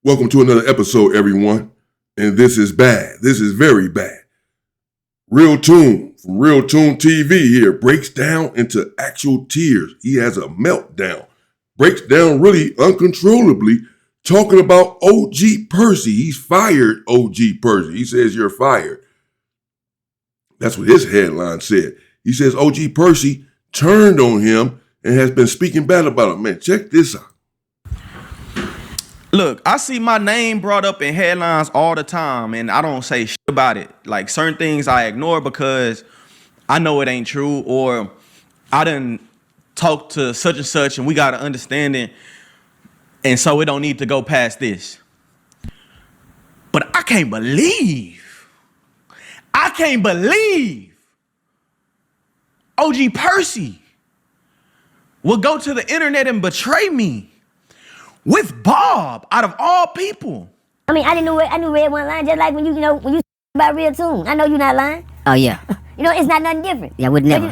Welcome to another episode, everyone. And this is bad. This is very bad. Real Toon from Real Toon TV here breaks down into actual tears. He has a meltdown. Breaks down really uncontrollably, talking about OG Percy. He's fired OG Percy. He says you're fired. That's what his headline said. He says OG Percy turned on him and has been speaking bad about him. Man, check this out. Look, I see my name brought up in headlines all the time, and I don't say shit about it. Like, certain things I ignore because I know it ain't true, or I done talk to such and such, and we got an understanding, and so it don't need to go past this. But I can't believe OG Percy will go to the internet and betray me. With Bob, out of all people. I mean, I knew Red wasn't lying, just like when you about Real Toon. I know you're not lying. Oh, yeah. It's not nothing different. Yeah, I would never.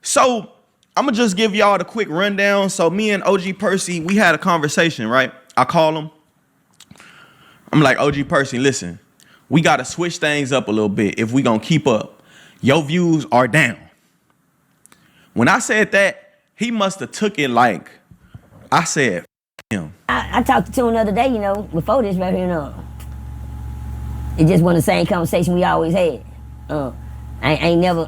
So, I'm going to just give y'all the quick rundown. So, me and OG Percy, we had a conversation, right? I call him. I'm like, OG Percy, listen, we got to switch things up a little bit if we going to keep up. Your views are down. When I said that, he must have took it like I said, him. I talked to Toon the other day, before this right here, it just wasn't the same conversation we always had. I ain't never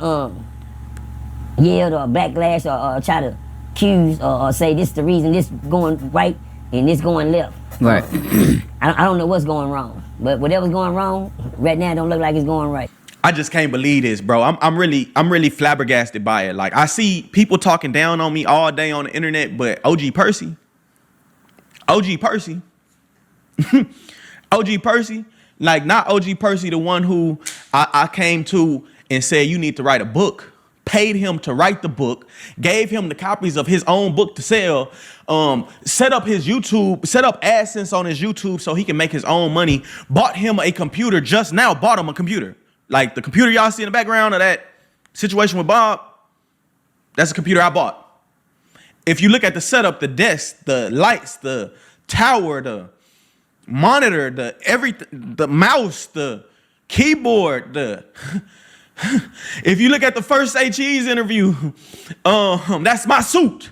yelled or backlash or try to accuse or say this is the reason this going right and this going left. Right. I don't know what's going wrong, but whatever's going wrong right now don't look like it's going right. I just can't believe this, bro. I'm really flabbergasted by it. Like, I see people talking down on me all day on the internet, but OG Percy, like, not OG Percy, the one who I came to and said you need to write a book, paid him to write the book, gave him the copies of his own book to sell, set up AdSense on his YouTube so he can make his own money, bought him a computer just now, bought him a computer. Like, the computer y'all see in the background of that situation with Bob, that's a computer I bought. If you look at the setup, the desk, the lights, the tower, the monitor, the mouse, the keyboard, if you look at the first Say Cheese interview, that's my suit.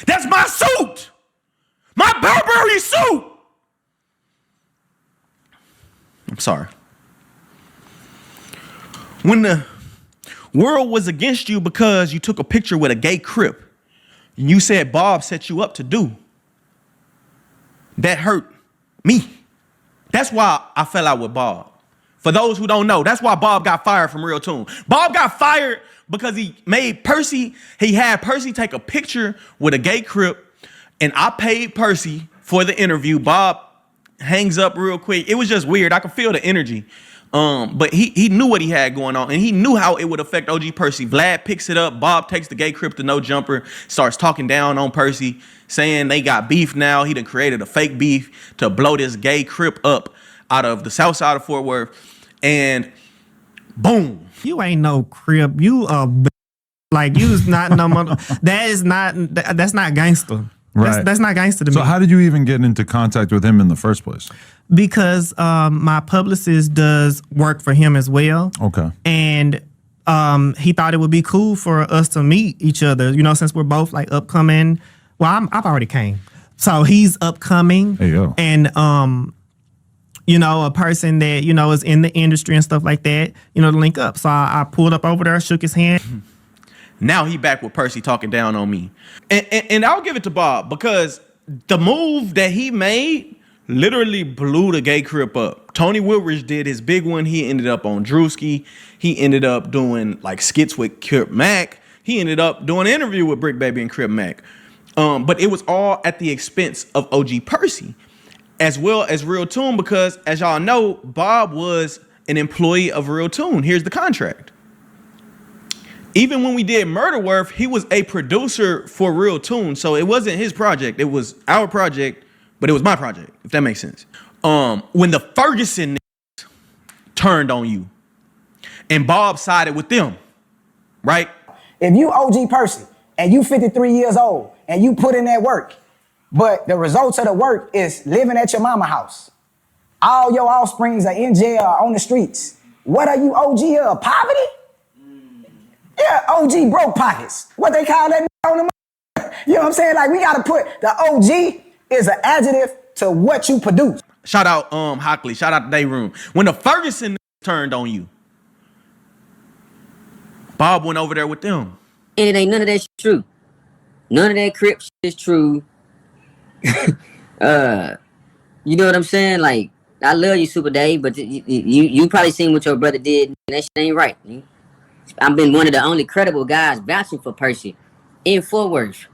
That's my suit. My Burberry suit. I'm sorry. When the world was against you because you took a picture with a gay Crip, and you said Bob set you up to do, that hurt me. That's why I fell out with Bob. For those who don't know, that's why Bob got fired from Real Toon. Bob got fired because he had Percy take a picture with a gay Crip, and I paid Percy for the interview. Bob hangs up real quick. It was just weird. I could feel the energy. But he knew what he had going on, and he knew how it would affect OG Percy. Vlad picks it up. Bob takes the gay Crip to no jumper, starts talking down on Percy, saying they got beef now. He done created a fake beef to blow this gay Crip up out of the south side of Fort Worth, and boom. You ain't no Crip. You like, you's not no mother. That's not gangster. Right. That's not gangster to me. So how did you even get into contact with him in the first place? Because my publicist does work for him as well. Okay. And he thought it would be cool for us to meet each other, since we're both like upcoming. Well, I've already came. So he's upcoming. There you go. And a person that, is in the industry and stuff like that, to link up. So I pulled up over there, shook his hand. Now he back with Percy talking down on me. And I'll give it to Bob, because the move that he made literally blew the gay Crip up. Tony Woodridge did his big one. He ended up on Drewski. He ended up doing like skits with Crip Mac. He ended up doing an interview with Brick Baby and Crip Mac. But it was all at the expense of OG Percy, as well as Real Toon, because as y'all know, Bob was an employee of Real Toon. Here's the contract. Even when we did Murder Worth, he was a producer for Real Toon. So it wasn't his project. It was our project, but it was my project, if that makes sense. When the Ferguson turned on you and Bob sided with them, right? If you OG Percy and you 53 years old and you put in that work, But the results of the work is living at your mama house. All your offsprings are in jail or on the streets. What are you, OG of poverty? Yeah, OG broke pockets. What they call that on the you know what I'm saying? Like, we gotta put the OG is an adjective to what you produce. Shout out Hockley. Shout out to Day Room. When the Ferguson turned on you, Bob went over there with them. And it ain't none of that shit true. None of that Crip shit is true. You know what I'm saying? Like, I love you, Super Dave, but you probably seen what your brother did. That shit ain't right. I've been one of the only credible guys vouching for Percy in Fort Worth.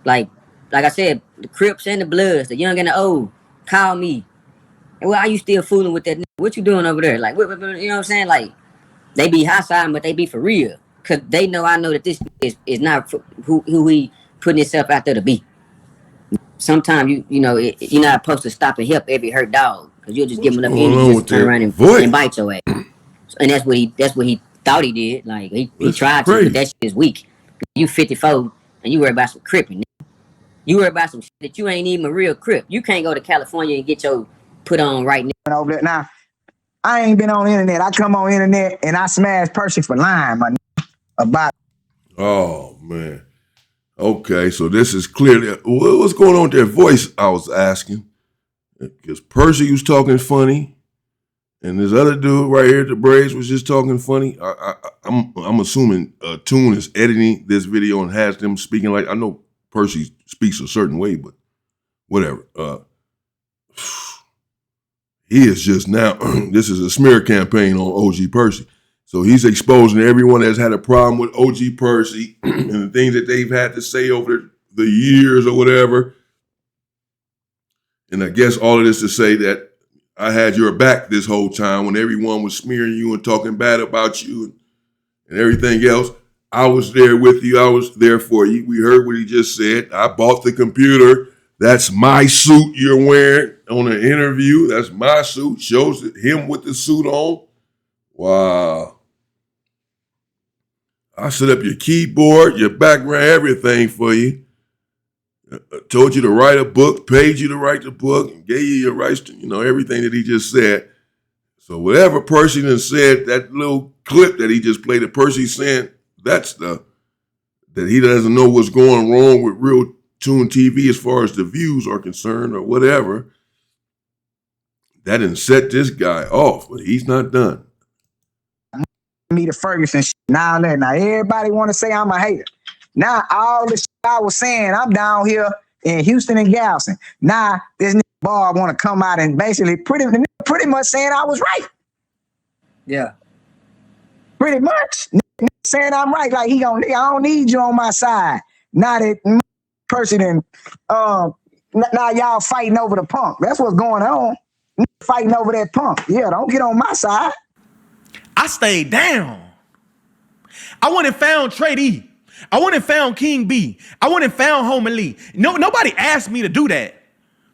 Like I said, the Crips and the Bloods, the young and the old, call me. And why are you still fooling with that? What you doing over there? Like, you know what I'm saying? Like, they be hostile, but they be for real. Because they know I know that this is not who he putting himself out there to be. Sometimes, you're not supposed to stop and help every hurt dog. Because you'll just give him enough energy just to turn around and bite your ass. And that's what he thought he did. Like, he tried to, but that shit is weak. You 54, and you worry about some cripping. You worry about some shit that you ain't even a real Crip. You can't go to California and get your put on right now. Now, I ain't been on the internet. I come on the internet and I smash Percy for lying, my about. Oh, man. Okay, so this is clearly, what's going on with their voice, I was asking. Because Percy was talking funny, and this other dude right here at the Braves was just talking funny. I'm assuming Toon is editing this video and has them speaking like, I know Percy speaks a certain way, but whatever. He is just now, this is a smear campaign on OG Percy. So he's exposing everyone that's had a problem with OG Percy and the things that they've had to say over the years or whatever. And I guess all of this to say that I had your back this whole time when everyone was smearing you and talking bad about you and everything else. I was there with you. I was there for you. We heard what he just said. I bought the computer. That's my suit you're wearing on an interview. That's my suit. Shows him with the suit on. Wow. I set up your keyboard, your background, everything for you. I told you to write a book, paid you to write the book, and gave you your rights to, everything that he just said. So whatever Percy done said, that little clip that he just played of Percy saying, that's that he doesn't know what's going wrong with Real Toon TV as far as the views are concerned or whatever. That didn't set this guy off, but he's not done. Me the Ferguson shit. Now everybody want to say I'm a hater. Now all the shit I was saying, I'm down here in Houston and Galveston. Now this nigga Bob want to come out and basically pretty much saying I was right. Yeah. Pretty much saying I'm right. Like I don't need you on my side. Now that person and now y'all fighting over the punk. That's what's going on. Fighting over that punk. Yeah, don't get on my side. I stayed down. I went and found Trade E. I went and found King B. I went and found Homer Lee. Nobody asked me to do that.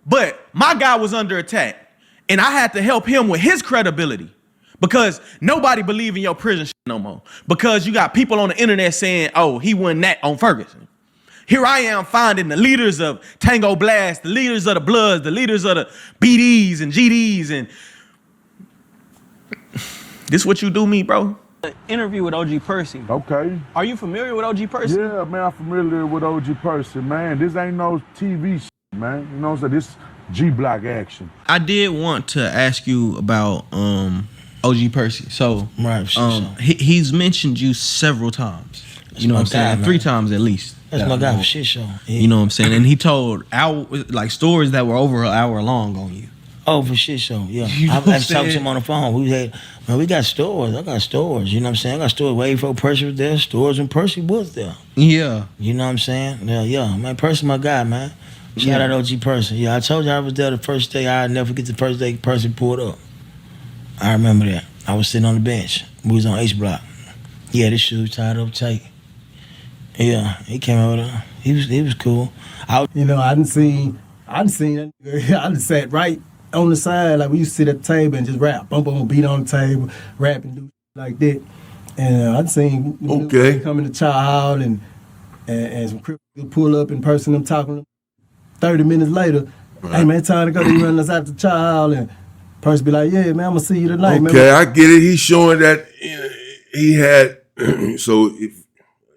But my guy was under attack. And I had to help him with his credibility. Because nobody believe in your prison shit no more. Because you got people on the internet saying, oh, he wasn't that on Ferguson. Here I am finding the leaders of Tango Blast, the leaders of the Bloods, the leaders of the BDs and GDs. And this what you do me, bro? Interview with OG Percy. Okay. Are you familiar with OG Percy? Yeah, man, I'm familiar with OG Percy, man. This ain't no TV shit, man. You know what I'm saying? This G-Block action. I did want to ask you about OG Percy. So right, he's mentioned you several times. You know what I'm saying? 3 times at least. That's my guy for shit show. Yeah. You know what I'm saying? And he told stories that were over an hour long on you. Oh, for shit show, yeah. I've talked to him on the phone. We said, man, we got stores. I got stores. You know what I'm saying? I got stores way before Percy was there. Stores when Percy was there. Yeah. You know what I'm saying? Yeah. Man, Percy my guy, man. Shout out OG Percy. Yeah, I told you I was there the first day. I'd never forget the first day Percy pulled up. I remember that. I was sitting on the bench. We was on H Block. Yeah, this shoe tied up tight. Yeah, he came over there. He was cool. I done seen that. I done sat right on the side, like we used to sit at the table and just rap, bump on, beat on the table, rap and do like that. And I'd seen come in the chow hall and some crip pull up in person, them talking. 30 minutes later, hey man, time to go. They running us out the child, and Percy be like, yeah, man, I'm gonna see you tonight, man. Okay, I get it. He's showing that he had, so if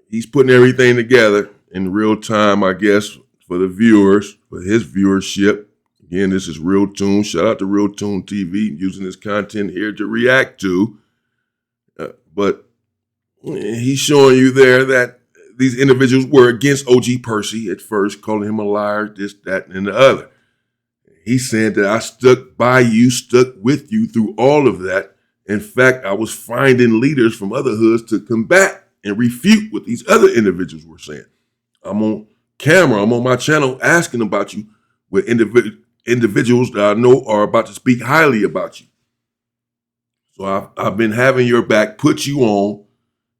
he's putting everything together in real time, I guess, for the viewers, for his viewership. Again, this is Real Toon. Shout out to Real Toon TV, using this content here to react to. But he's showing you there that these individuals were against OG Percy at first, calling him a liar, this, that, and the other. He's saying that I stuck by you, stuck with you through all of that. In fact, I was finding leaders from other hoods to combat and refute what these other individuals were saying. I'm on camera, I'm on my channel asking about you with individuals that I know are about to speak highly about you. So I've been having your back, put you on,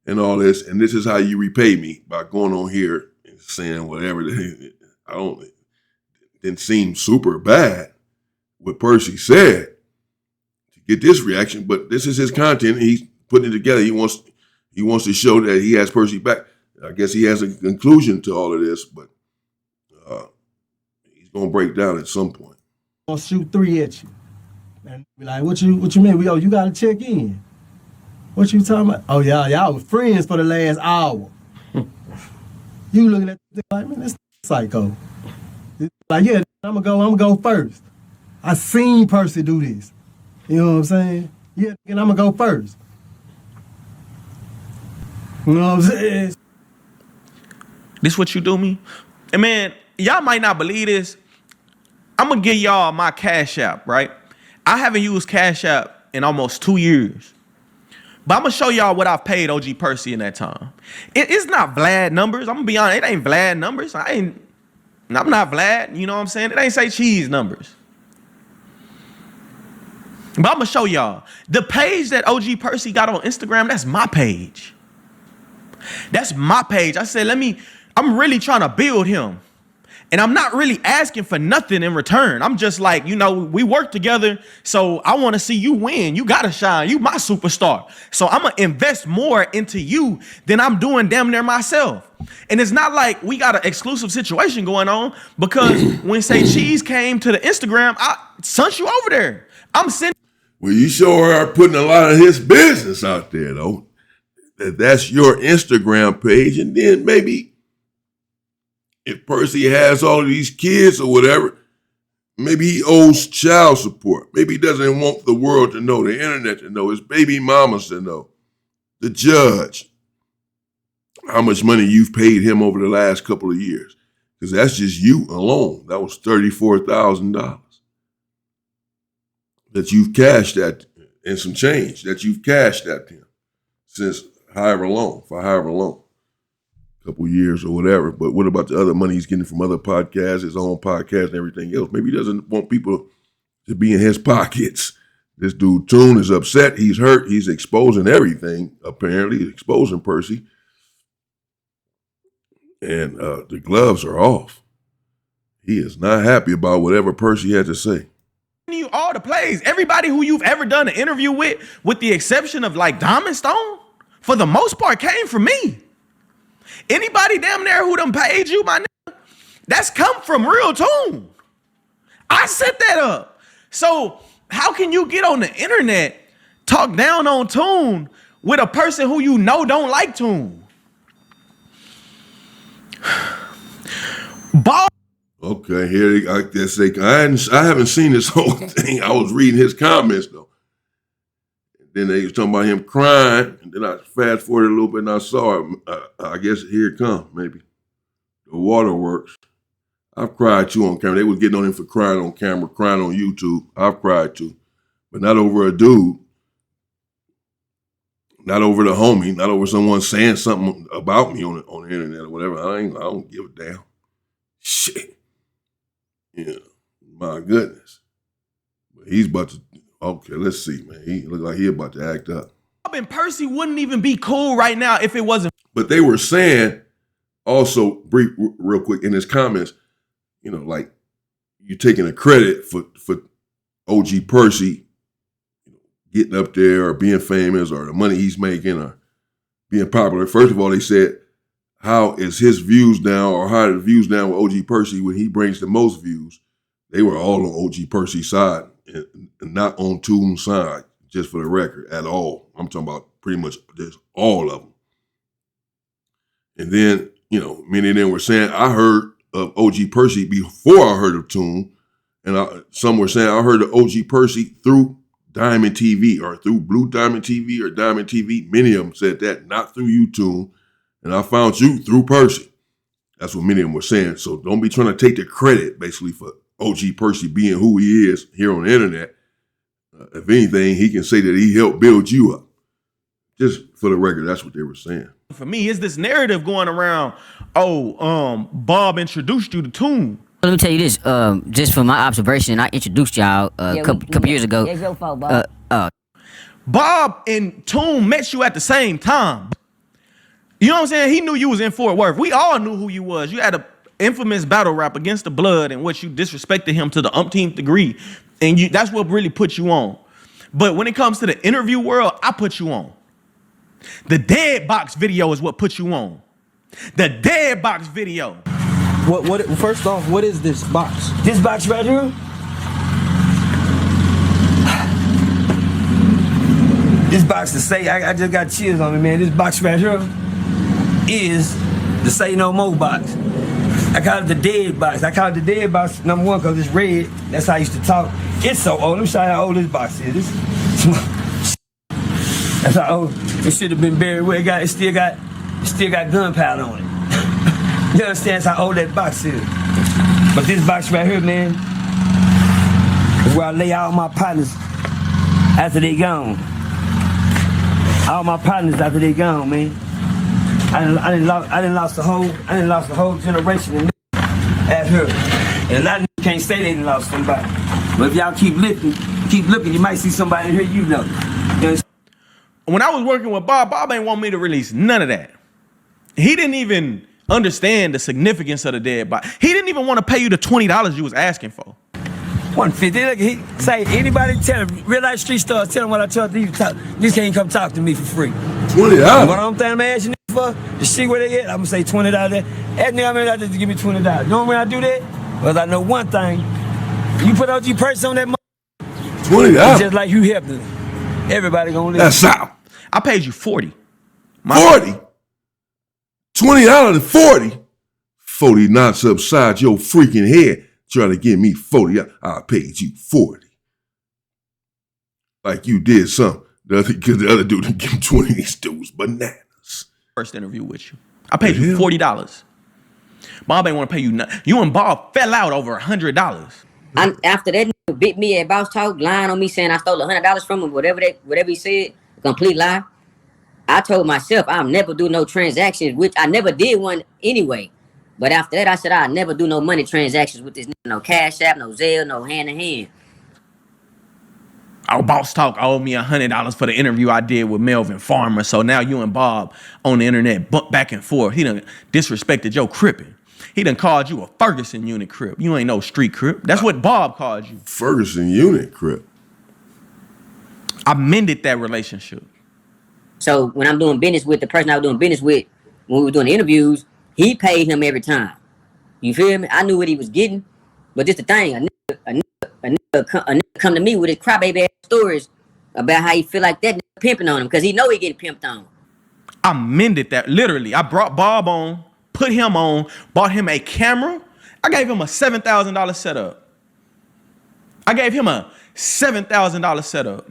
and all this, and this is how you repay me, by going on here and saying whatever. It didn't seem super bad what Percy said to get this reaction, but this is his content. He's putting it together. He wants to show that he has Percy back. I guess he has a conclusion to all of this, but he's gonna break down at some point. I'll shoot 3 at you. And be like, what you mean? You gotta check in. What you talking about? Oh yeah, y'all was friends for the last hour. You looking at the like, man, that's psycho. Like, yeah, I'm gonna go first. I seen Percy do this. You know what I'm saying? Yeah, and I'm gonna go first. You know what I'm saying? This what you do me? And man, y'all might not believe this. I'm gonna give y'all my Cash App, right? I haven't used Cash App in almost 2 years. But I'm gonna show y'all what I've paid OG Percy in that time. It's not Vlad numbers. I'm gonna be honest, it ain't Vlad numbers. I'm not Vlad, you know what I'm saying? It ain't say cheese numbers. But I'm gonna show y'all. The page that OG Percy got on Instagram, that's my page. That's my page. I said, I'm really trying to build him. And I'm not really asking for nothing in return. I'm just like, we work together, so I want to see you win. You got to shine. You my superstar. So I'm going to invest more into you than I'm doing damn near myself. And it's not like we got an exclusive situation going on, because when Say Cheese came to the Instagram, I sent you over there. I'm sending. Well, you sure are putting a lot of his business out there, though. That's your Instagram page, and then maybe if Percy has all of these kids or whatever, maybe he owes child support. Maybe he doesn't want the world to know, the internet to know, his baby mamas to know, the judge, how much money you've paid him over the last couple of years. Because that's just you alone. That was $34,000 that you've cashed at, and some change that you've cashed at him since however long, couple years or whatever. But what about the other money he's getting from other podcasts, his own podcast and everything else? Maybe he doesn't want people to be in his pockets. This dude Toon is upset. He's hurt. He's exposing everything, apparently, exposing Percy. And the gloves are off. He is not happy about whatever Percy had to say. You all the plays. Everybody who you've ever done an interview with the exception of like Diamond Stone, for the most part, came from me. Anybody damn near who done paid you, my nigga, that's come from Real Toon. I set that up. So how can you get on the internet, talk down on Toon with a person who you know don't like Toon? Ball. Okay, here I haven't seen this whole thing. I was reading his comments though. Then they was talking about him crying, and then I fast forwarded a little bit and I saw it. I guess here it comes, maybe. The waterworks. I've cried too on camera. They was getting on him for crying on camera, crying on YouTube. I've cried too, but not over a dude. Not over the homie, not over someone saying something about me on the internet or whatever. I don't give a damn. Shit. Yeah, my goodness. But he's about to, okay, let's see, man. He look like he about to act up. And Percy wouldn't even be cool right now if it wasn't. But they were saying also, real quick, in his comments, like you're taking a credit for OG Percy getting up there or being famous or the money he's making or being popular. First of all, they said, how is his views now, or how are the views now with OG Percy when he brings the most views? They were all on OG Percy's side and not on Toon's side, just for the record, at all. I'm talking about pretty much just all of them. And then, many of them were saying, I heard of OG Percy before I heard of Toon. And some were saying, I heard of OG Percy through Diamond TV or through Blue Diamond TV or Diamond TV. Many of them said that, not through you, Toon. And I found you through Percy. That's what many of them were saying. So don't be trying to take the credit, basically, for OG Percy being who he is here on the internet. If anything, he can say that he helped build you up. Just for the record, that's what they were saying. For me, is this narrative going around, Bob introduced you to Toon. Let me tell you this, just from my observation, I introduced y'all a couple years ago. It's your fault, Bob. Bob and Toon met you at the same time. You know what I'm saying? He knew you was in Fort Worth. We all knew who you was. You had an infamous battle rap against the Blood in which you disrespected him to the umpteenth degree. And that's what really put you on. But when it comes to the interview world, I put you on. The Dead Box video is what put you on. The Dead Box video. What? First off, what is this box? This box right here? This box to say, I just got chills on me, man. This box right here is the Say No More box. I call it the Dead Box. I call it the Dead Box, number one, because it's red. That's how I used to talk. It's so old. Let me show you how old this box is. That's how old. It should have been buried where it still got gunpowder on it. You understand? That's how old that box is. But this box right here, man, is where I lay all my partners after they gone. All my partners after they gone, man. I didn't lost the whole generation in at her. And a lot of niggas can't say they done lost somebody. But if y'all keep looking, you might see somebody in here you know. When I was working with Bob ain't want me to release none of that. He didn't even understand the significance of the Dead Box. He didn't even want to pay you the $20 you was asking for. $150. Look, he say anybody tell him, real life street stars, tell him what I told you. This can't come talk to me for free. $20. What I'm thinking I'm asking for to see where they at, I'm gonna say $20 there. That nigga, I mean, just give me $20. You know when I do that? Because I know one thing. You put OG Percy on that $20. Just like you helped them. Everybody gonna live. That's out. I paid you $40. 40? $20 to 40? 40 knots upside your freaking head. Trying to give me 40. I paid you 40. Like you did something. The other dude didn't give him 20. These dudes bananas. First interview with you. I paid you $40. Bob ain't want to pay you nothing. You and Bob fell out over $100. After that nigga bit me at Boss Talk, lying on me saying I stole $100 from him, whatever he said, a complete lie. I told myself I'll never do no transactions, which I never did one anyway. But after that, I said I'll never do no money transactions with this nigga. No Cash App, no Zelle, no hand in hand. Our Boss Talk owed me $100 for the interview I did with Melvin Farmer. So now you and Bob on the internet bump back and forth. He done disrespected your crippin'. He done called you a Ferguson unit crip. You ain't no street crip. That's what Bob called you. Ferguson unit crip. I mended that relationship. So when I'm doing business with the person I was doing business with, when we were doing the interviews, he paid him every time. You feel me? I knew what he was getting. But just the thing, a nigga come to me with his crybaby ass stories about how he feel like that nigga pimping on him because he know he getting pimped on. I mended that. Literally, I brought Bob on, put him on, bought him a camera. I gave him a $7,000 setup. I gave him a $7,000 setup.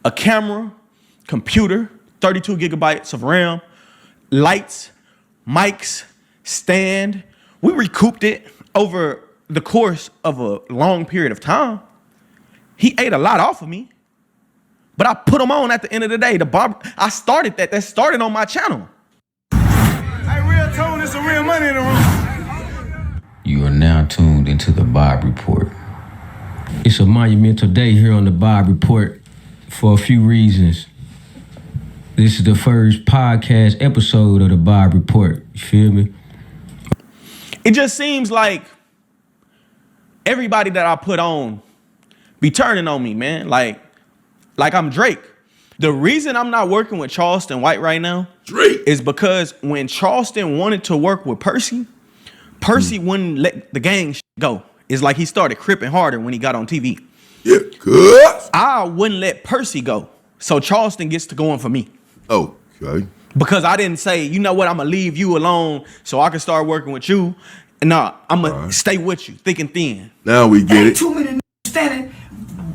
A camera, computer, 32 gigabytes of RAM, lights, mics, stand. We recouped it over the course of a long period of time. He ate a lot off of me, but I put him on at the end of the day. I started that. That started on my channel. Hey, real Toon, there's some real money in the room. You are now tuned into the Bob Report. It's a monumental day here on the Bob Report for a few reasons. This is the first podcast episode of the Bob Report. You feel me? It just seems like everybody that I put on be turning on me, man. Like I'm Drake. The reason I'm not working with Charleston White right now is because when Charleston wanted to work with Percy, Percy wouldn't let the gang go. It's like he started cripping harder when he got on TV. Yeah, good. I wouldn't let Percy go. So Charleston gets to going for me. Okay. Because I didn't say, you know what, I'm going to leave you alone so I can start working with you. Nah, I'm going to stay with you, thick and thin. Now we get it. Too many standing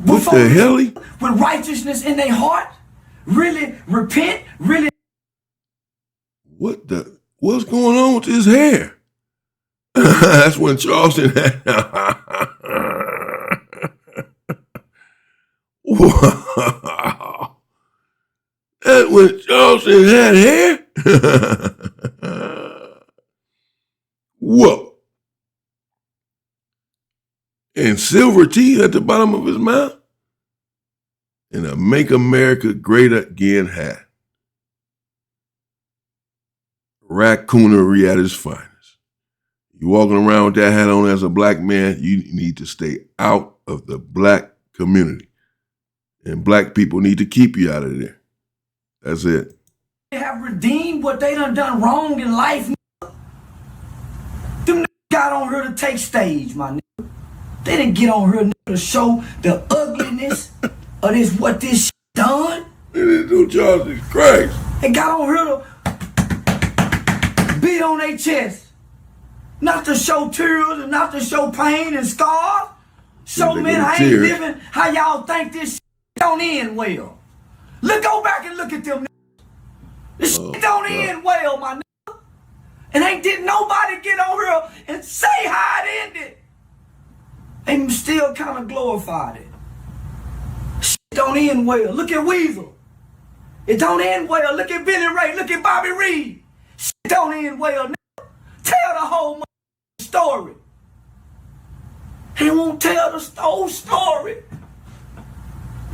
What the hell? with righteousness in their heart, really repent, really. What's going on with his hair? That's when Charleston had. Wow. That's when Charleston had hair? Whoa. And silver teeth at the bottom of his mouth? And a Make America Great Again hat. Raccoonery at its finest. You walking around with that hat on as a black man, you need to stay out of the black community. And black people need to keep you out of there. That's it. They have redeemed what they done wrong in life. Them got on here to take stage, my nigga. They didn't get on here to show the ugliness of this shit done. They didn't do Charles Christ. They got on here to beat on their chest. Not to show tears and not to show pain and scars. Show men I ain't living how y'all think this shit don't end well. Go back and look at them. This shit don't end well, my nigga. And did nobody get on here and say how it ended. They still kind of glorified it. Shit don't end well. Look at Weasel. It don't end well. Look at Billy Ray. Look at Bobby Reed. Shit don't end well. Nigga. Tell the whole story. He won't tell the whole story.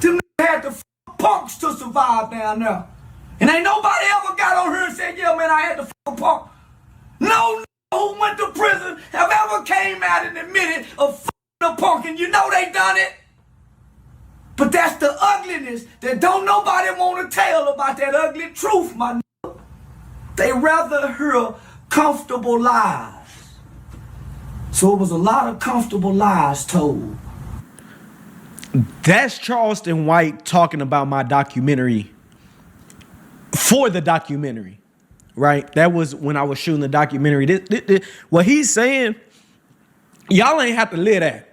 Them had the punks to survive down there. And ain't nobody ever got on here and said, yeah, man, I had the punk. No who went to prison have ever came out and admitted of a punk, and you know they done it. But that's the ugliness that don't nobody want to tell about that ugly truth, my nigga. They rather hear comfortable lies. So it was a lot of comfortable lies told. That's Charleston White talking about my documentary for the documentary, right? That was when I was shooting the documentary. What he's saying, y'all ain't have to live that.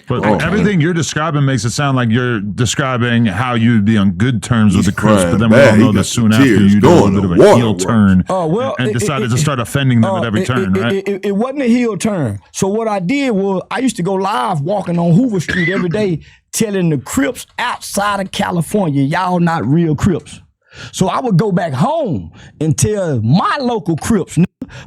But everything you're describing makes it sound like you're describing how you'd be on good terms with the Crips, but then we all know that soon after you did a little bit of a heel turn and decided to start offending them at every turn, right? It wasn't a heel turn. So what I did was I used to go live walking on Hoover Street every day telling the Crips outside of California, y'all not real Crips. So I would go back home and tell my local Crips,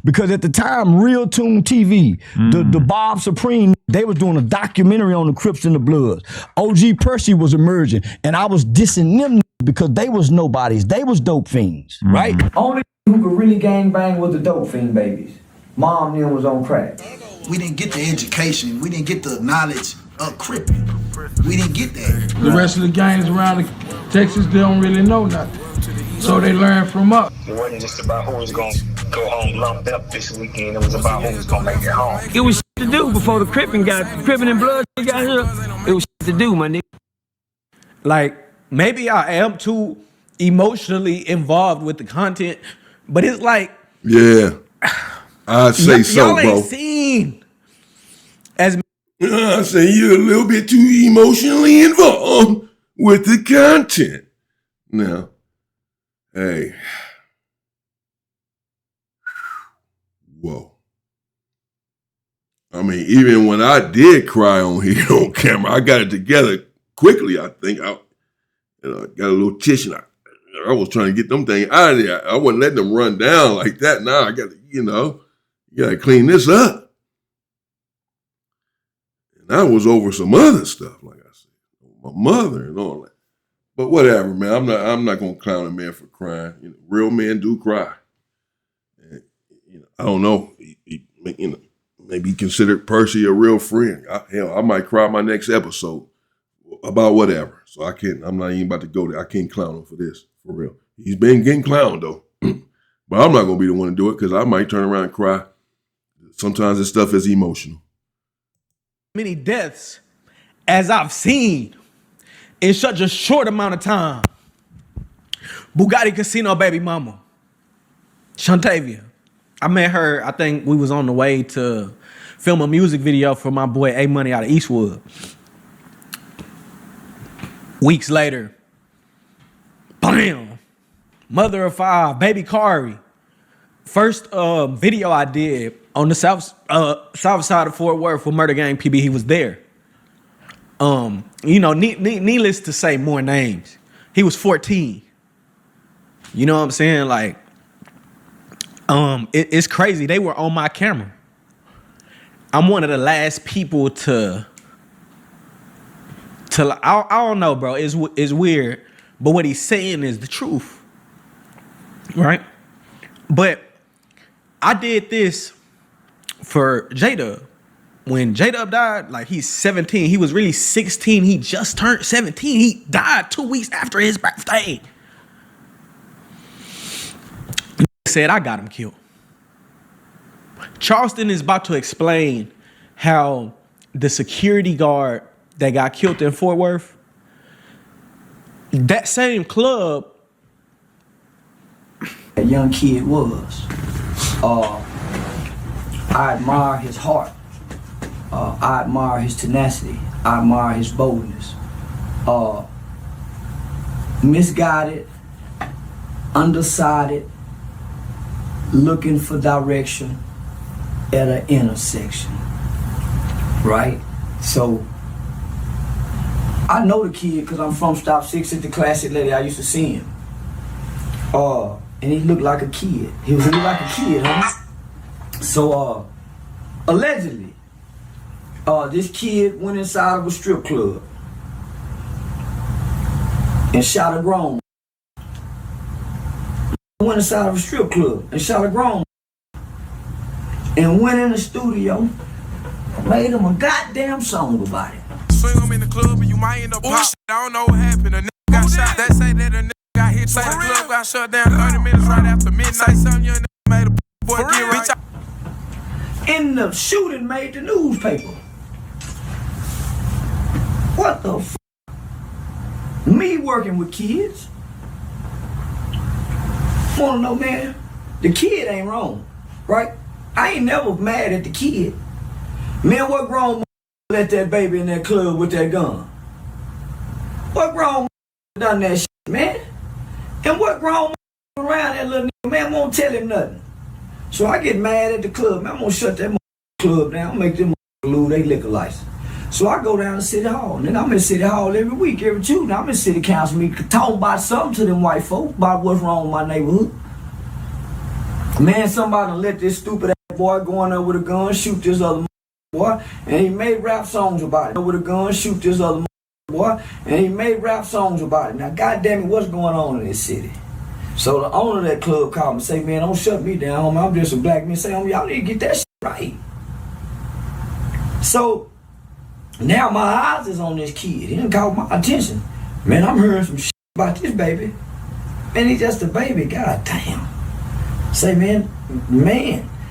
because at the time, Real Toon TV, the Bob Supreme, they was doing a documentary on the Crips and the Bloods. OG Percy was emerging, and I was dissing them because they was nobodies. They was dope fiends, right? Only who could really gangbang was the dope fiend babies. Mom then was on crack. We didn't get the education. We didn't get the knowledge of cripping. We didn't get that. The rest of the gangs around Texas, they don't really know nothing. So they learn from us. It wasn't just about who was going to go home lumped up this weekend. It was about who was going to make it home. It was shit to do before the Crippin' and Blood got here. It was shit to do, my nigga. Like, maybe I am too emotionally involved with the content, but it's like, yeah, I'd say so, y'all bro. ain't seen as I say you're a little bit too emotionally involved with the content. Now, hey, whoa. I mean, even when I did cry on here on camera, I got it together quickly. I think I got a little tissue. I was trying to get them things out of there. I wasn't letting them run down like that. Now I got to, you got to clean this up. And I was over some other stuff, like I said, my mother and all that. But whatever, man. I'm not gonna clown a man for crying. Real men do cry. And, I don't know. Maybe he considered Percy a real friend. Hell, I might cry my next episode about whatever. So I'm not even about to go there. I can't clown him for this, for real. He's been getting clowned though. But I'm not gonna be the one to do it because I might turn around and cry. Sometimes this stuff is emotional. Many deaths as I've seen in such a short amount of time. Bugatti Casino baby mama, Shantavia. I met her, I think we was on the way to film a music video for my boy A Money out of Eastwood. Weeks later, bam, mother of five, baby Kari. First video I did on the south side of Fort Worth with Murder Gang PB, he was there. Needless to say, more names. He was 14. You know what I'm saying? Like, it's crazy. They were on my camera. I'm one of the last people to I don't know, bro. It's weird, but what he's saying is the truth, right? But I did this for J-Dub. When J-Dub died, like he's 17. He was really 16. He just turned 17. He died 2 weeks after his birthday. Said I got him killed. Charleston is about to explain how the security guard that got killed in Fort Worth, that same club, that young kid was. I admire his heart. I admire his tenacity. I admire his boldness. Misguided, undecided, looking for direction at an intersection, right? So I know the kid because I'm from Stop 6 at the Classic Lady. I used to see him. And he looked like a kid. He looked like a kid, huh? So allegedly, this kid went inside of a strip club and shot a grown. Went inside of a strip club and shot a grown. And went in the studio, made him a goddamn song about it. Swing him in the club and you might end up pop. I don't know what happened. A nigga got shot. They say that a nigga got hit. Say the club got shut down 30 minutes right after midnight. Say something young nigga made a boy get right. And the shooting made the newspaper. What the f***? Me working with kids. Wanna know, man? The kid ain't wrong, right? I ain't never mad at the kid. Man, what grown let that baby in that club with that gun? What grown done that shit, man? And what grown around that little nigga, man, won't tell him nothing. So I get mad at the club, man. I'm gonna shut that club down, make them lose their liquor license. So I go down to City Hall, and then I'm in City Hall every week, every Tuesday. I'm in City Council meeting, talking about something to them white folk, about what's wrong with my neighborhood. Man, somebody let this stupid ass boy go in there with a gun, shoot this other boy, and he made rap songs about it. With a gun, shoot this other boy, and he made rap songs about it. Now, goddamn it, what's going on in this city? So the owner of that club called me and say, man, don't shut me down, homie. I'm just a black man. Say, homie, y'all need to get that shit right. So now my eyes is on this kid. He done caught my attention. Man, I'm hearing some shit about this baby. Man, he's just a baby. God damn. Say, man.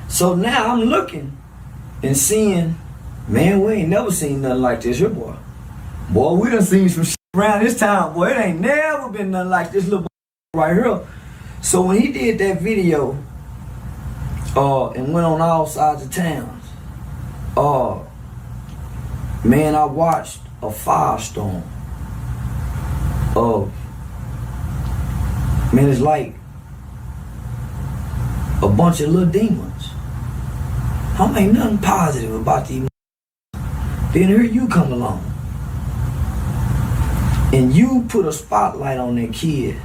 So now I'm looking and seeing, man, we ain't never seen nothing like this here, boy. Boy, we done seen some shit around this town, boy. It ain't never been nothing like this little boy right here. So when he did that video and went on all sides of towns, man, I watched a firestorm of, man, it's like a bunch of little demons. Ain't nothing positive about these. Then here you come along. And you put a spotlight on that kid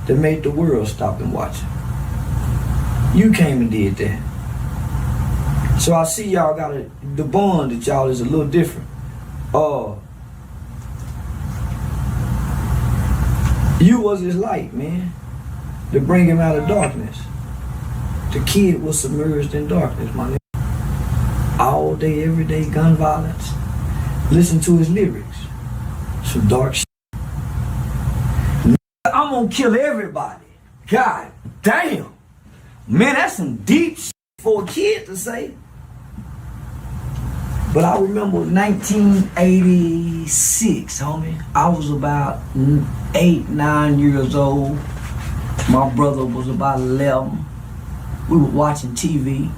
that made the world stop and watch. You came and did that. So I see y'all got the bond that y'all is a little different. You was his light, man, to bring him out of darkness. The kid was submerged in darkness, my nigga. All day, every day, gun violence. Listen to his lyrics. Some dark shit. I'm gonna kill everybody. God damn. Man, that's some deep shit for a kid to say. But I remember 1986, homie. I was about 8, 9 years old. My brother was about 11. We were watching TV.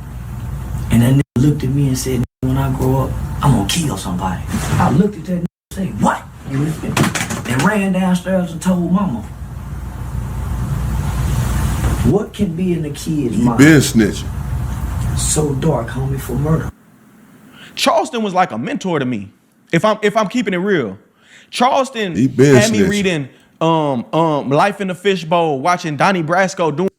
And that nigga looked at me and said, when I grow up, I'm gonna kill somebody. I looked at that nigga and said, what? And ran downstairs and told mama. What can be in the kid's mind? Been snitching. So dark, homie, for murder. Charleston was like a mentor to me. If I'm keeping it real. Charleston had snitching. me reading Life in the Fishbowl, watching Donnie Brasco doing.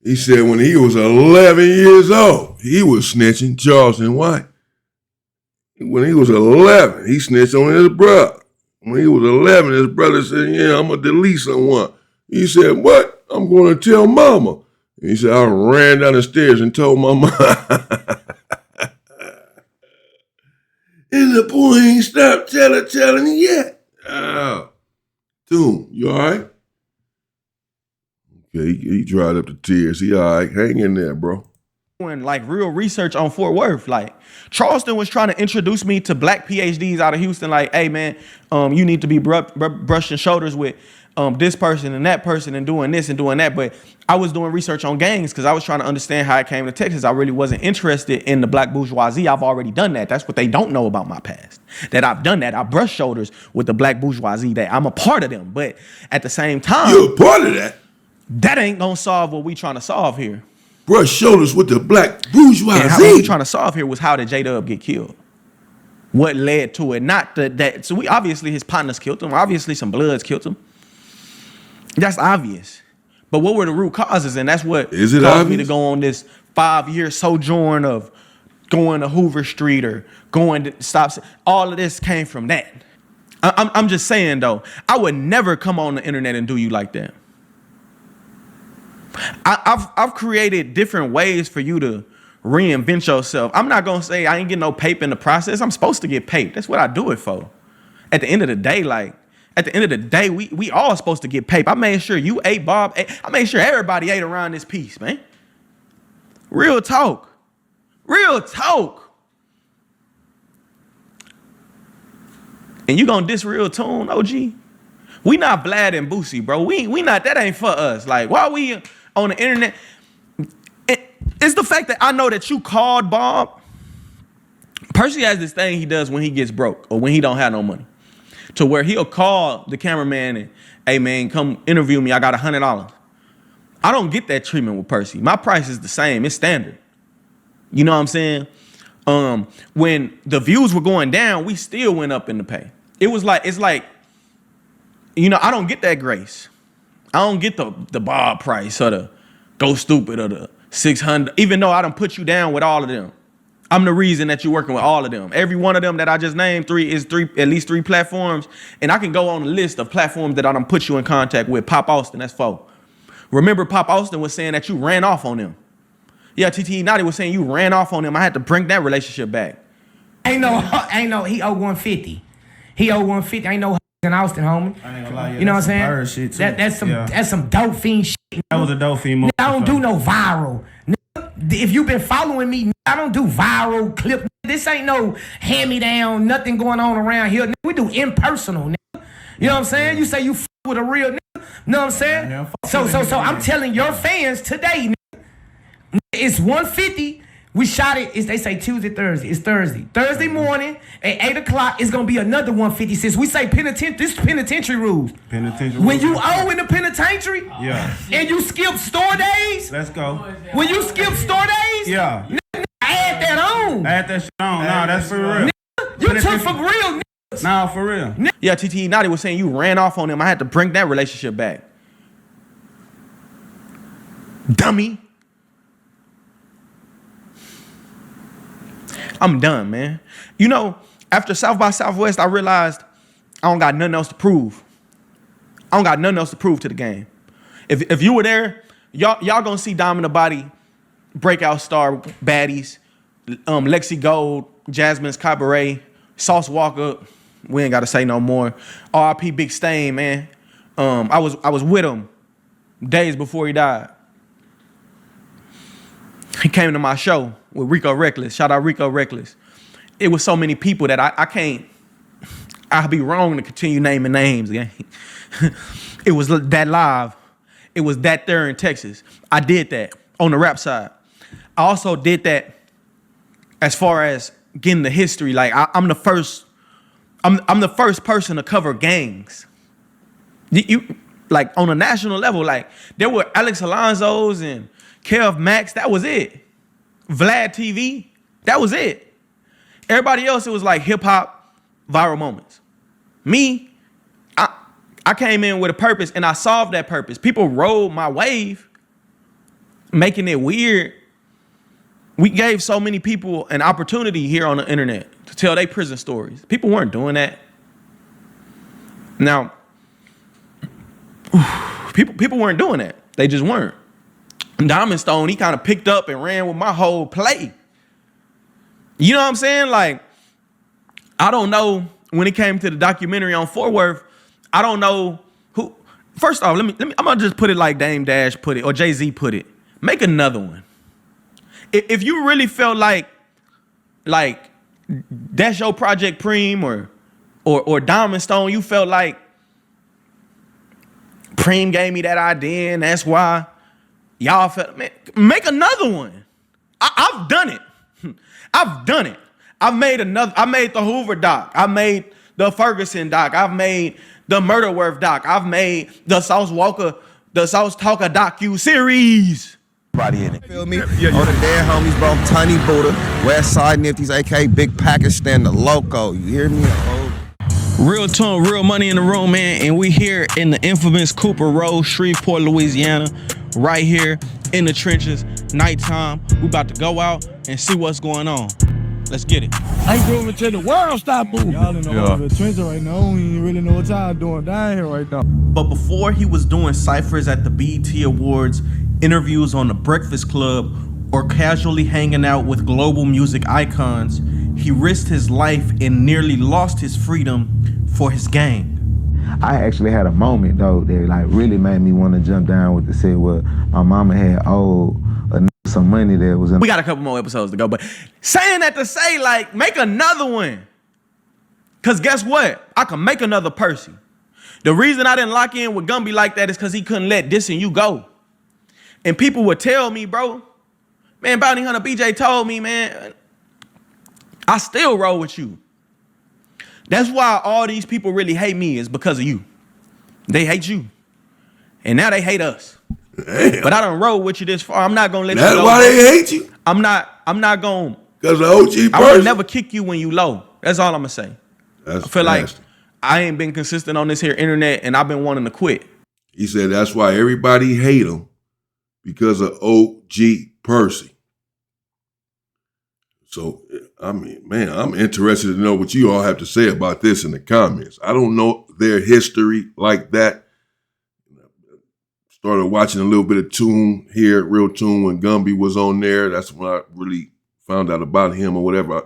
He said when he was 11 years old, he was snitching. Charleston White. When he was 11, he snitched on his brother. When he was 11, his brother said, yeah, I'm going to delete someone. He said, what? I'm going to tell mama. He said, I ran down the stairs and told my mom. And the boy ain't stopped telling yet. Oh. Toon, you all right? Okay, he dried up the tears. He all right. Hang in there, bro. Doing like real research on Fort Worth. Like Charleston was trying to introduce me to black PhDs out of Houston. Like, hey man, you need to be brushing shoulders with this person and that person and doing this and doing that. But I was doing research on gangs because I was trying to understand how it came to Texas. I really wasn't interested in the black bourgeoisie. I've already done that. That's what they don't know about my past. That I've done that. I brush shoulders with the black bourgeoisie. That I'm a part of them. But at the same time, you're a part of that. That ain't gonna solve what we trying to solve here. Brush shoulders with the black bourgeoisie. And how we trying to solve here was how did J-Dub get killed? What led to it? Not that. So we obviously his partners killed him. Obviously some Bloods killed him. That's obvious. But what were the root causes? And that's what caused me to go on this 5-year sojourn of going to Hoover Street or going to stop. All of this came from that. I'm just saying though, I would never come on the internet and do you like that. I've created different ways for you to reinvent yourself. I'm not gonna say I ain't getting no paper in the process. I'm supposed to get paid. That's what I do it for. At the end of the day, we all supposed to get paid. I made sure you ate, Bob ate. I made sure everybody ate around this piece, man. Real talk. Real talk. And you gonna diss Real Toon, OG? We not Vlad and Boosie, bro. We not, that ain't for us. Like, why we on the internet? It's the fact that I know that you called Bob. Percy has this thing he does when he gets broke or when he don't have no money. To where he'll call the cameraman and, hey man, come interview me. I got $100. I don't get that treatment with Percy. My price is the same. It's standard. You know what I'm saying? When the views were going down, we still went up in the pay. It's like, you know, I don't get that grace. I don't get the Bob price or the Go Stupid or the 600, even though I done put you down with all of them. I'm the reason that you're working with all of them. Every one of them that I just named, at least three platforms. And I can go on a list of platforms that I done put you in contact with. Pop Austin, that's 4. Remember Pop Austin was saying that you ran off on them. Yeah, TTE Naughty was saying you ran off on them. I had to bring that relationship back. Ain't no, he owe 150. He owe 150. Ain't no in Austin, homie. I ain't gonna lie, you know what I'm saying? Shit too. That's some dope fiend shit. That was a dope fiend move. I don't do no viral. If you've been following me, I don't do viral clip. This ain't no hand-me-down, nothing going on around here. We do impersonal. You know what I'm saying? You say you with a real nigga. You know what I'm saying? So I'm telling your fans today, it's 150. We shot it, they say Tuesday, Thursday. It's Thursday. Thursday morning at 8 o'clock, it's going to be another 150. Since we say this penitentiary rules. When you owe in the penitentiary, and you skip store days. Let's go. When you skip store days, add that on. Add that shit on. Nah, that's for real. You took for real. Nah, for real. Yeah, TTE Naughty was saying you ran off on him. I had to bring that relationship back. Dummy. I'm done, man. You know, after South by Southwest, I realized I don't got nothing else to prove. I don't got nothing else to prove to the game. If you were there, y'all gonna see Diamond the Body, breakout star baddies, Lexi Gold, Jasmine's Cabaret, Sauce Walker, We ain't got to say no more. R.I.P. Big Stain, man. I was with him days before he died. He came to my show with Rico Reckless. Shout out Rico Reckless. It was so many people that I can't. I'd be wrong to continue naming names, gang. It was that live. It was that there in Texas. I did that on the rap side. I also did that as far as getting the history. Like I'm the first person to cover gangs. You like on a national level. Like there were Alex Alonzo's and Kev Max. That was it. Vlad TV. That was it. Everybody else, it was like hip hop viral moments. Me, I came in with a purpose and I solved that purpose. People rode my wave, making it weird. We gave so many people an opportunity here on the internet to tell their prison stories. People weren't doing that. Now, people weren't doing that. They just weren't. Diamond Stone, he kind of picked up and ran with my whole play. You know what I'm saying? Like, I don't know when it came to the documentary on Fort Worth, I don't know who. First off, let me I'm gonna just put it like Dame Dash put it or Jay-Z put it. Make another one. If you really felt like that's your Project Preem or Diamond Stone, you felt like Preem gave me that idea and that's why y'all felt, man, make another one. I've done it. I've done it. I made the Hoover doc. I made the Ferguson doc. I've made the Murderworth doc. I've made the Sauce Talker docu series. Everybody in it. Feel me? All the dead homies, bro. Tiny Buddha, West Side Nifties, aka Big Pakistan, the Loco. You hear me? Real Toon, real money in the room, man. And we here in the infamous Cooper Road, Shreveport, Louisiana. Right here in the trenches, nighttime. We about to go out and see what's going on. Let's get it. I grooving till the world stop moving. Y'all in the trenches right now. I don't even really know what y'all doing down here right now. But before he was doing ciphers at the BET Awards, interviews on the Breakfast Club, or casually hanging out with global music icons, he risked his life and nearly lost his freedom for his gang. I actually had a moment though that like really made me want to jump down with the say what my mama had owed some money that was in. We got a couple more episodes to go, but saying that to say like make another one. Cause guess what? I can make another Percy. The reason I didn't lock in with Gumby like that is cause he couldn't let this and you go. And people would tell me, bro, man, Bounty Hunter BJ told me, man, I still roll with you. That's why all these people really hate me is because of you. They hate you. And now they hate us. Damn. But I don't roll with you this far. I'm not gonna let you go. That's why they hate you? I'm not gonna. Because of OG Percy? I will never kick you when you low. That's all I'm gonna say. That's I feel nasty. like I ain't been consistent on this here internet and I've been wanting to quit. He said that's why everybody hate him because of OG Percy. So, I mean, man, I'm interested to know what you all have to say about this in the comments. I don't know their history like that. Started watching a little bit of Toon here, Real Toon, when Gumby was on there. That's when I really found out about him or whatever. I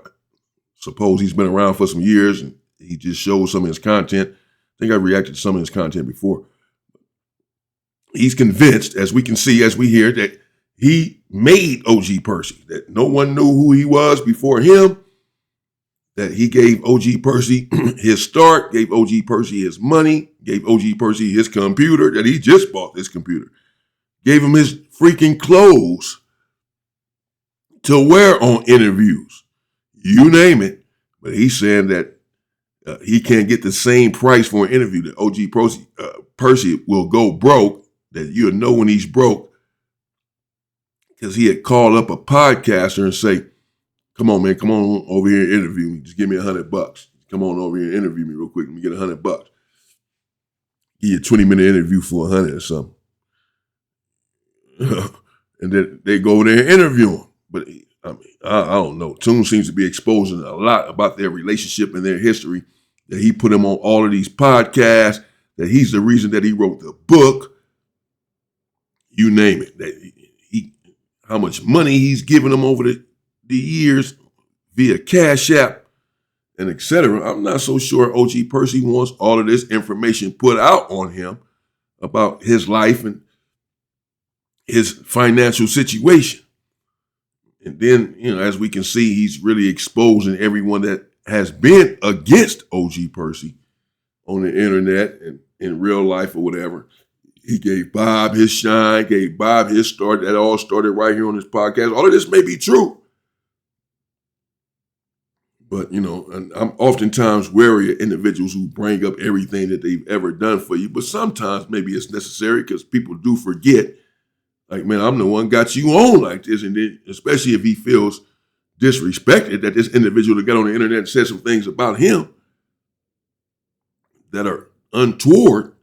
suppose he's been around for some years and he just showed some of his content. I think I reacted to some of his content before. He's convinced, as we can see, as we hear, that he made OG Percy, that no one knew who he was before him, that he gave OG Percy his start, gave OG Percy his money, gave OG Percy his computer, that he just bought this computer, gave him his freaking clothes to wear on interviews, you name it. But he's saying that he can't get the same price for an interview, that OG Percy will go broke, that you'll know when he's broke, because he had called up a podcaster and say, come on, man, come on over here and interview me. Just give me $100. Come on over here and interview me real quick. Let me get $100. Give you a 20-minute interview for $100 or something. And then they go over there and interview him. But I mean, I don't know. Toon seems to be exposing a lot about their relationship and their history, that he put him on all of these podcasts, that he's the reason that he wrote the book. You name it. That how much money he's given them over the years via Cash App. and etc. I'm not so sure OG Percy wants all of this information put out on him about his life and his financial situation. And then, as we can see, he's really exposing everyone that has been against OG Percy on the internet and in real life or whatever. He gave Bob his shine, gave Bob his start. That all started right here on this podcast. All of this may be true. But, and I'm oftentimes wary of individuals who bring up everything that they've ever done for you. But sometimes maybe it's necessary because people do forget. Like, man, I'm the one got you on like this. And then, especially if he feels disrespected, that this individual that got on the internet and said some things about him that are untoward.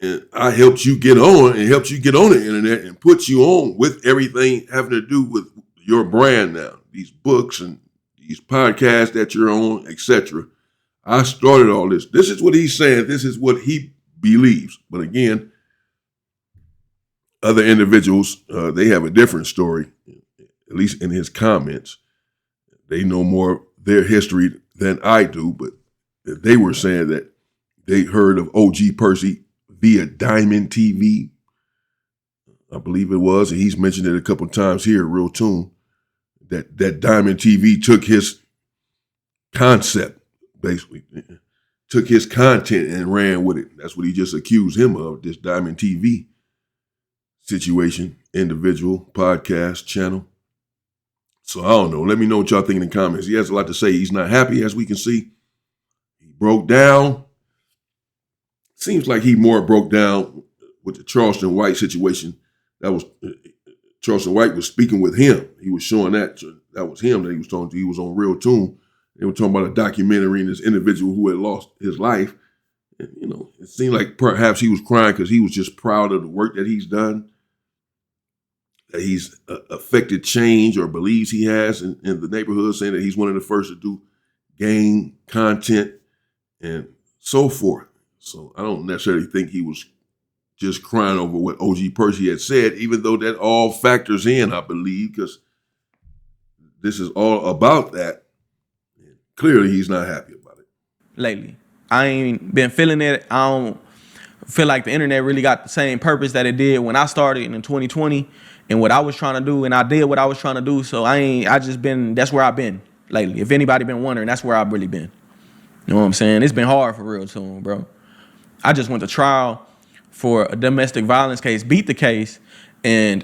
And I helped you get on and helped you get on the internet and put you on with everything having to do with your brand now. These books and these podcasts that you're on, etc. I started all this. This is what he's saying. This is what he believes. But again, other individuals, they have a different story, at least in his comments. They know more their history than I do, but they were saying that they heard of OG Percy via Diamond TV, I believe it was, and he's mentioned it a couple times here, Real Toon, that Diamond TV took his concept, basically, took his content and ran with it. That's what he just accused him of, this Diamond TV situation, individual, podcast, channel. So I don't know. Let me know what y'all think in the comments. He has a lot to say. He's not happy, as we can see. He broke down. Seems like he more broke down with the Charleston White situation. That was Charleston White was speaking with him. He was showing that was him that he was talking to. He was on Real Toon. They were talking about a documentary and this individual who had lost his life. And, it seemed like perhaps he was crying because he was just proud of the work that he's done, that he's affected change or believes he has in the neighborhood, saying that he's one of the first to do gang content and so forth. So I don't necessarily think he was just crying over what OG Percy had said, even though that all factors in, I believe, because this is all about that. And clearly, he's not happy about it. Lately, I ain't been feeling it. I don't feel like the internet really got the same purpose that it did when I started in 2020 and what I was trying to do, and I did what I was trying to do. So that's where I've been lately. If anybody been wondering, that's where I've really been. You know what I'm saying? It's been hard for Real Toon, bro. I just went to trial for a domestic violence case, beat the case, and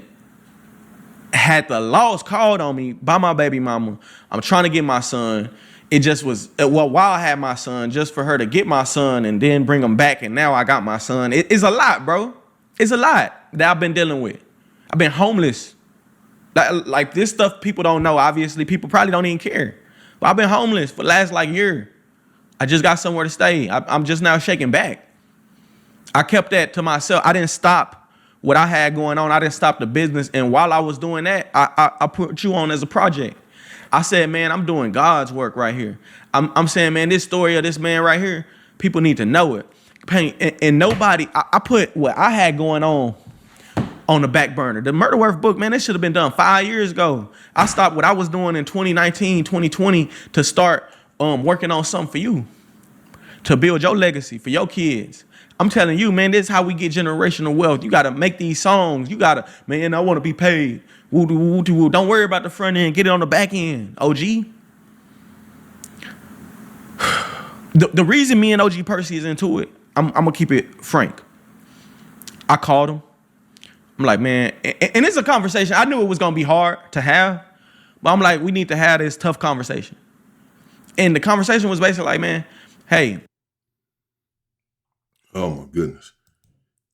had the laws called on me by my baby mama. I'm trying to get my son. It just was, while I had my son, just for her to get my son and then bring him back, and now I got my son. It's a lot, bro. It's a lot that I've been dealing with. I've been homeless. Like this stuff people don't know, obviously. People probably don't even care. But I've been homeless for the last year. I just got somewhere to stay. I'm just now shaking back. I kept that to myself. I didn't stop what I had going on. I didn't stop the business. And while I was doing that, I put you on as a project. I said, man, I'm doing God's work right here. I'm saying, man, this story of this man right here, people need to know it. And nobody, I put what I had going on the back burner. The Murder Worth book, man, that should have been done 5 years ago. I stopped what I was doing in 2019, 2020 to start working on something for you, to build your legacy for your kids. I'm telling you, man, this is how we get generational wealth. You got to make these songs. You got to, man, I want to be paid. Woo, woo, woo, woo. Don't worry about the front end. Get it on the back end, OG. The reason me and OG Percy is into it, I'm going to keep it frank. I called him. I'm like, man, and it's a conversation. I knew it was going to be hard to have, but I'm like, we need to have this tough conversation. And the conversation was basically like, man, hey. Oh, my goodness.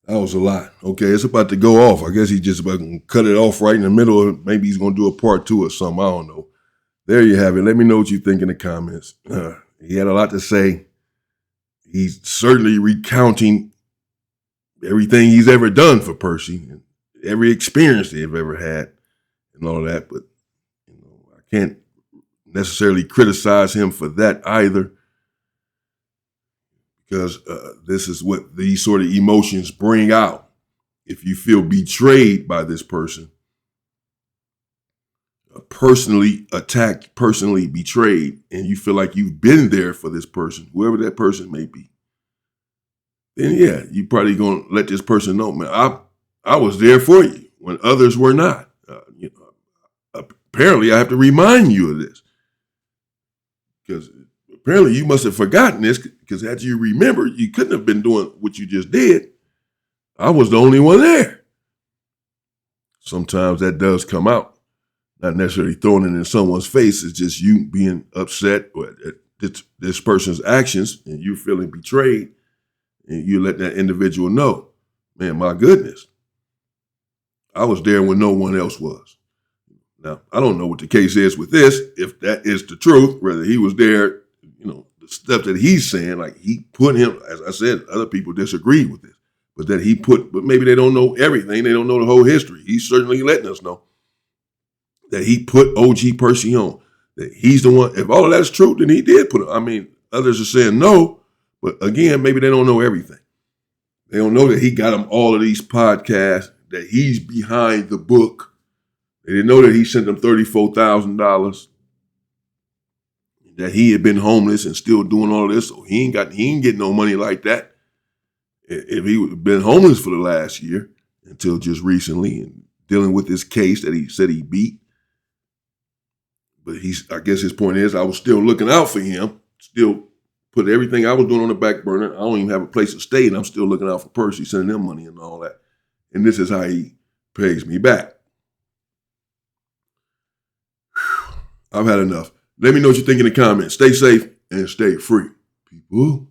That was a lot. Okay, it's about to go off. I guess he's just about to cut it off right in the middle. Maybe he's going to do a part 2 or something. I don't know. There you have it. Let me know what you think in the comments. He had a lot to say. He's certainly recounting everything he's ever done for Percy, and every experience they've ever had and all that. But I can't necessarily criticize him for that either, because this is what these sort of emotions bring out. If you feel betrayed by this person, personally attacked, personally betrayed, and you feel like you've been there for this person, whoever that person may be, then yeah, you probably gonna let this person know, man, I was there for you when others were not. Apparently, I have to remind you of this because apparently you must have forgotten this because had you remembered, you couldn't have been doing what you just did. I was the only one there. Sometimes that does come out. Not necessarily throwing it in someone's face. It's just you being upset at this person's actions and you feeling betrayed and you let that individual know, man, my goodness, I was there when no one else was. Now, I don't know what the case is with this, if that is the truth, whether he was there, the stuff that he's saying, like he put him, as I said, other people disagreed with this, but maybe they don't know everything. They don't know the whole history. He's certainly letting us know that he put OG Percy on, that he's the one. If all of that's true, then he did put it. Others are saying no, but again, maybe they don't know everything. They don't know that he got them all of these podcasts, that he's behind the book. They didn't know that he sent them $34,000, that he had been homeless and still doing all of this, so he ain't getting no money like that. If he would have been homeless for the last year until just recently and dealing with this case that he said he beat. But I guess his point is I was still looking out for him, still put everything I was doing on the back burner. I don't even have a place to stay, and I'm still looking out for Percy, sending him money and all that. And this is how he pays me back. I've had enough. Let me know what you think in the comments. Stay safe and stay free, people.